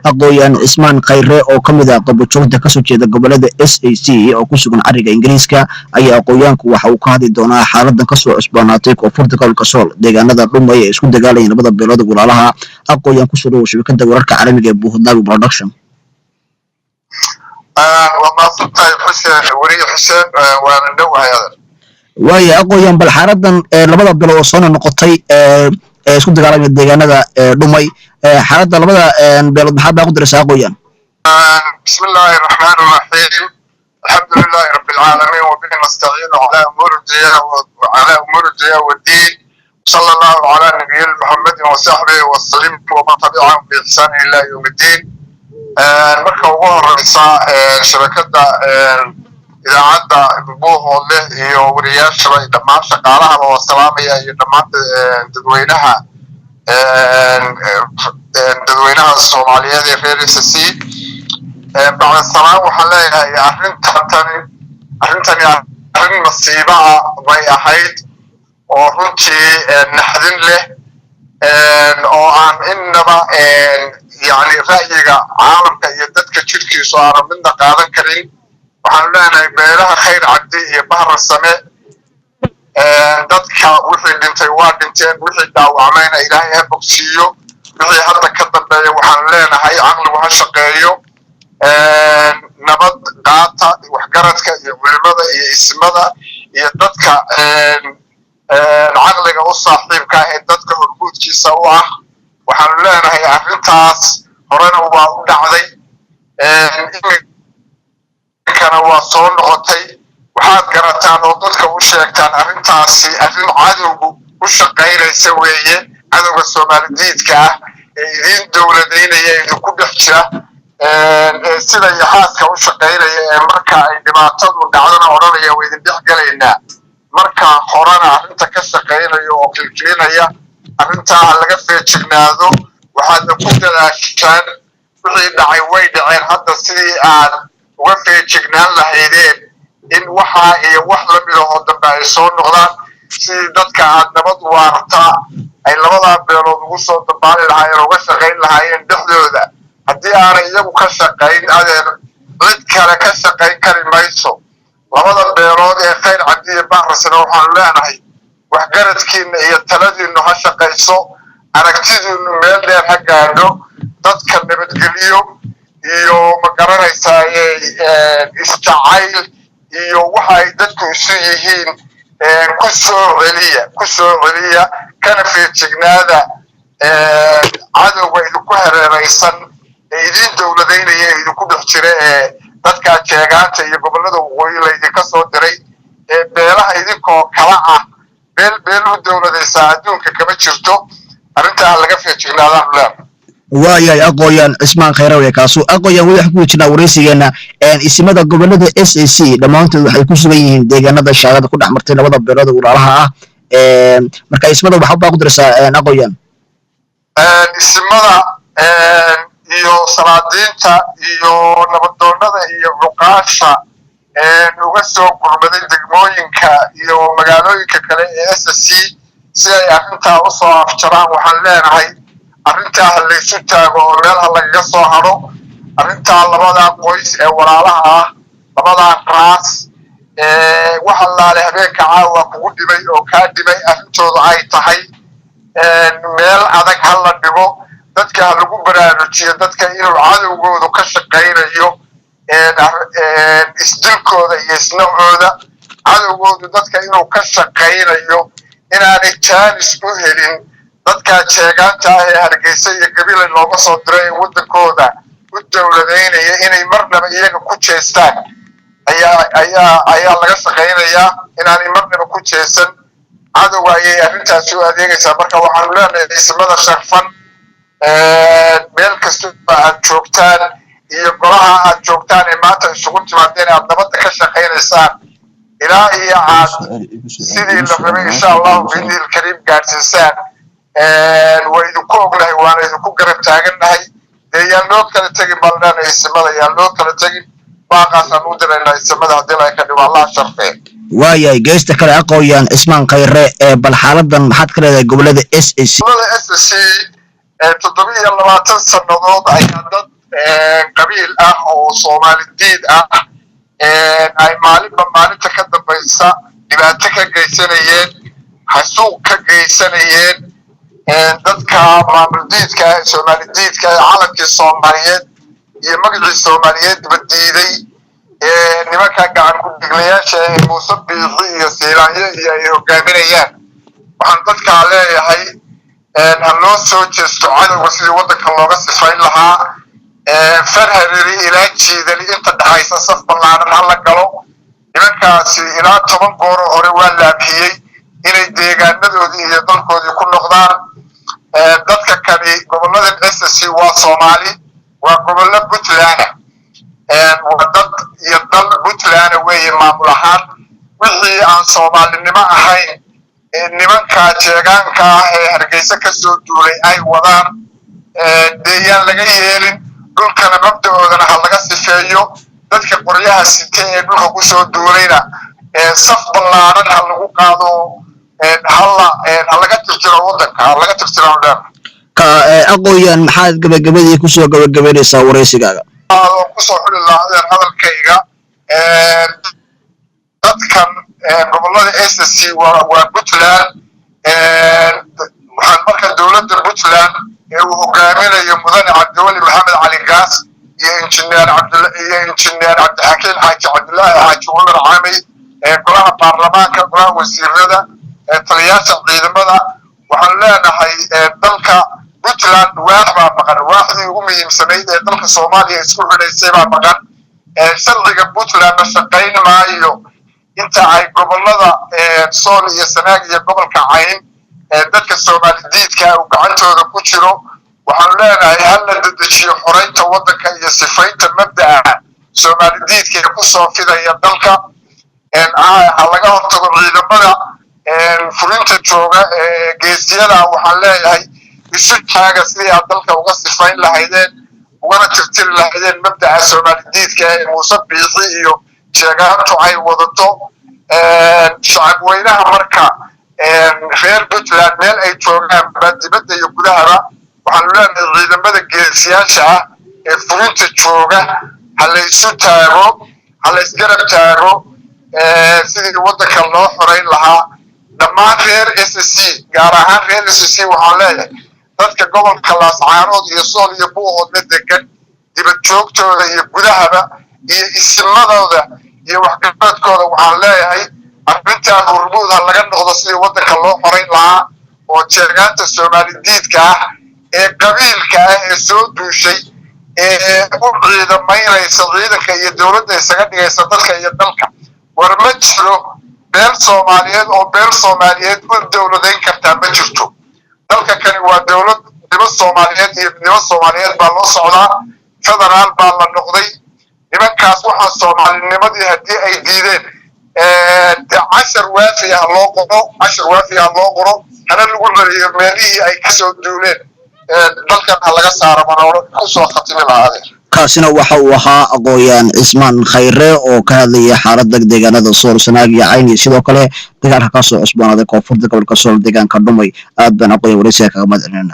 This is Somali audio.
Aqoonyahan Cismaan Khayre oo ka mid ah qaboojinta ka soo jeeda gobolada SSC oo ku sugan cariga Ingiriiska ayaa aqoonyahanku waxa uu ka hadli doonaa xaaladdan ka soo cusboonaatay koonfurta gobolka Sool deegaanada Dhumay ee isku dagaalayeen labada beelood walaalaha aqoonyahan ku soo dhaw shabakada wararka caalamiga ee Hadlay Production waaye aqoonyahan bal xaaladdan labada beelood oo soo noqotay isku dagaalayeen deegaanada Dhumay حالات لبدا بلد محبة قدر ساقويا. بسم الله الرحمن الرحيم. الحمد لله رب العالمين وبه نستعين على أمور الدنيا والدين. صلى الله على نبي محمد وصحبه وسلم ومن تبعهم بإحسان إلى يوم الدين. مركب ورئيسا شبكة إذا عدى بوه الله ورياش دماء شقالها والسلامية دماء تدوينها dadweynaha Soomaaliyeed ee reer SSC bacda salaam waxa leeyahay arintani arrin masiibo ah way ahayd oo runtii naxdin leh oo aan innaba yani ra'yiga caalamka iyo dadka jirkiisu aan midna qaadan karin waxaan leenahay beelaha khayr cabdi iyo bahar same dadka wixii dhintay waa dhinteen wixii dhaawacmayna ilaahay ha bogsiiyo wixii hadda ka dambeeya waxaan leenahay caqligu ha shaqeeyo nabad qaata waxgaradka iyo culimada iyo ismada iyo dadka caqliga u saaxiibka ee dadka hormuudkiisa u ah waxaan leenahay arrintaas horena waa u dhacday iminkana waa soo noqotay waxaad garataan oo dadka u sheegtaan arrintaasi arrin cadowgu u shaqaynaysa weeye cadowga Soomaaliyeedka ah ee idin dowladeynaya idinku dhex jira sida yaxaaska u shaqaynaya ee marka ay dhibaatadu dhacdana odhanaya way idin dhex galaynaa marka horena arrinta ka shaqaynaya oo kilkilinaya arrintaa laga feejignaado waxaadna ku dadaashaan wixii dhacay way dhaceen hadda sidii aad uga feejignaan lahaydeen in waxa iyo wax la mid ah oo dambe ay soo noqdaan sidii dadka aad nabad waarta ay labada beelood ugu soo dabaali lahaayeen uga shaqayn lahaayeen dhexdooda haddii aanay iyagu ka shaqayn adeer cid kale ka shaqayn kari mayso labada beelood ee khayr cabdi iyo bahrasana waxaan leenahay waxgaradkiina iyo taladiinu ha shaqayso aragtidiinu meel dheer ha gaadho dadka nabadgeliyo iyo ma garanaysaa isjacayl iyo waxa ay dadku isu yihiin ku soo celiya kana feejignaada cadowga idinku hareeraysan ee idin dowladeynaya idinku dhex jira ee dadka jeegaanta iyo gobolada waqooyi laydinka soo diray ee beelaha idinkoo kala ah beel u dowladaysa adduunka kama jirto arrintaa laga feejignaadaan leeyahay waayahay aqoonyahan Cismaan Khayre ee kaasu aqoonyahan waxa ku jirna waraysigeena ismada gobolada SSC dhamaantood waxay ku sugan yihiin deegaanada shaqada ku dhaxmartay labada beelood walaalaha ah marka ismada waxa baa ku dirsaa aqoonyahan ismada iyo salaadiinta iyo nabadoonnada iyo cuqaasha uga soo gurmaday degmooyinka iyo magaalooyinka kale ee SSC si ay arrintaa u soo afjaraan waxaan leenahay arrintaa halaysu taago oo meel lagaga soo haro arrintaa labada qoys ee walaalaha ah labada raas waxa laale habeenka caawa kugu dhibay oo kaa dhibay arrintooda ay tahay meel adag ha la dhigo dadka lagu baraarujiyo dadka inuu cadowgoodu ka shaqaynayo isdilkooda iyo isnacooda cadowgoodu dadka inuu ka shaqaynayo inaanay jaanis u helin dadka jeegaanta ah ee Hargeysa iyo Gabiley looga soo diray wadankooda u dowladeynaya inay marnaba iyaga ku jeestaan ayaa laga shaqaynayaa inaanay marnaba ku jeesan cadowga ayay arrintaasi u adeegaysaa marka waxaan leenahay ismada sharfan meel kasta aad joogtaan iyo golaha aad joogtaan ee maanta isugu timaadeen aad nabadda ka shaqaynaysaan ilaa iyo aad sidii la rabay insha allahu biidnil kariim gaadhsiisaan وإذا كوغله وأنا إذا كوغره تاجناه يالله كله تجي بالنا السماء يالله كله تجي باقي سنودر إلى السماء هذا لا يكذب الله شرفه. ويا جيست كله aqoonyahan Cismaan Khayre بالحالة دم حد كله قبلة SSC. قبلة SSC تضمي الله تنصنض أيضا قبيل أو صومال الدين أي مالي تكدم بيسا دباتك جيسانيين حسوق جيسانيين dadka maamuldiidka Soomaaliyeedka calanka Soomaaliyeed iyo magaca Soomaaliyeed badiiday nimanka gacan ku dhiglayaasha Muuse Biixi iyo Seelaanye iyo ay hogaaminayaan waxaan dadka leeyahay loo soo jeesto cadawga sidii wadanka looga sifayn lahaa farhariri ilaa jiidali inta dhaxaysa saf ballaaran hal la galo nimankaasi ilaa 10 goor hore waa laabiyay inay deegaanadoodii iyo dalkoodii ku noqdaan dadka kani gobolada SSC waa Soomaali waa gobolada Puntland wadad iyo dal Puntland weeye maamul ahaan wixii aan Soomaalinimo ahayn nimanka deegaanka ee Hargeysa ka soo duulay ay wadaan deegaan laga yeelin dhulkana mabdaoodana ha laga sifeeyo dadka qoryaha sitay ee dhulka ku soo duulayna saf ballaaran ha lagu qaado laga tirtiro wadanka laga tirtiro dhan ka aqoonyahan maxaad gabagabadii ku soo gabagabeynaysaa waraysigaaga ku soo xuli lahayn hadalkayga dadkan gobolada SSC waa Puntland waxaan marka dawladda Puntland ee uu hogaaminayo mudane Cabdiwali Maxamed Cali Gaas iyo injineer Cabdixakiin Xaaji Cabdullaahi Xaaji Umar Caamay golaha baarlamaanka golaha wasiirada taliyaasha ciidamada waxaan leenahay dalka Puntland waa maqan waaxdii ugu muhiimsanayd ee dalka Soomaaliya isku xidhaysay baa maqan sharciga Puntland shaqayn maayo inta ay gobolada Sool iyo Sanaag iyo gobolka Cayn dadka Soomaaliyeedka uu gacantooda ku jiro waxaan leenahay hal la dedejiyo xoreynta wadanka iyo sifaynta mabda'a Soomaaliyeedka ku soo fidaya dalka laga hortago ciidamada fulinta jooga geesiyada waxaan leeyahay isu taaga sidii aad dalka uga sifayn lahaydeen ugana tirtiri lahaydeen mabda'a Soomaaliyeedka ee Muuse Biixi iyo sheegaantu ay wadato shacab weynaha marka reer Puntland meel ay joogaan dibadda iyo gudahaba waxaan leenahay ciidamada geesiyaasha ah ee fulinta jooga hal isu taago hal isgarab taago sidii wadanka loo xoreyn lahaa dhammaan reer SSC gaar ahaan reer SSC waxaan leeyahay dadka gobolka Laascaanood iyo Sool iyo Buuhoodna degan dibad joogtooda iyo gudahaba iyo isimadooda iyo waxqabadkooda waxaan leeyahay arrintan hormuud laga noqdo sidii wadanka loo xoreyn lahaa oo jeegaanta Soomaaliyeedka ah ee qabiilka ah ee soo duushay ee u ciidamaynaysa ciidanka iyo dawladda isaga dhigaysa dadka iyo dalka war ma jiro beel Soomaaliyeed oo beel Soomaaliyeed u dawladeyn kartaa ma jirto dalka kani waa dawlad dibad Soomaaliyeed iyo dibad Soomaaliyeed baa loo socdaa federaal baa la noqday nimankaas waxa Soomaalinimadii hadii ay diideen عشر وافية لوقرو أنا اللي قلنا مالي أي كسر دولين dalkan laga saaro manoro ku soo khatimi lahaadeen kaasina waxa uu ahaa Aqoonyahan Cismaan Khayre oo ka hadlaya xaaladda deegaanada Sool Sanaag iyo Cayn sidoo kale deegaanka ka soo cusboonaaday koonfurta gobolka Sool deegaanka Dhumay aad baan aqoon waraysiga kaga madcinayna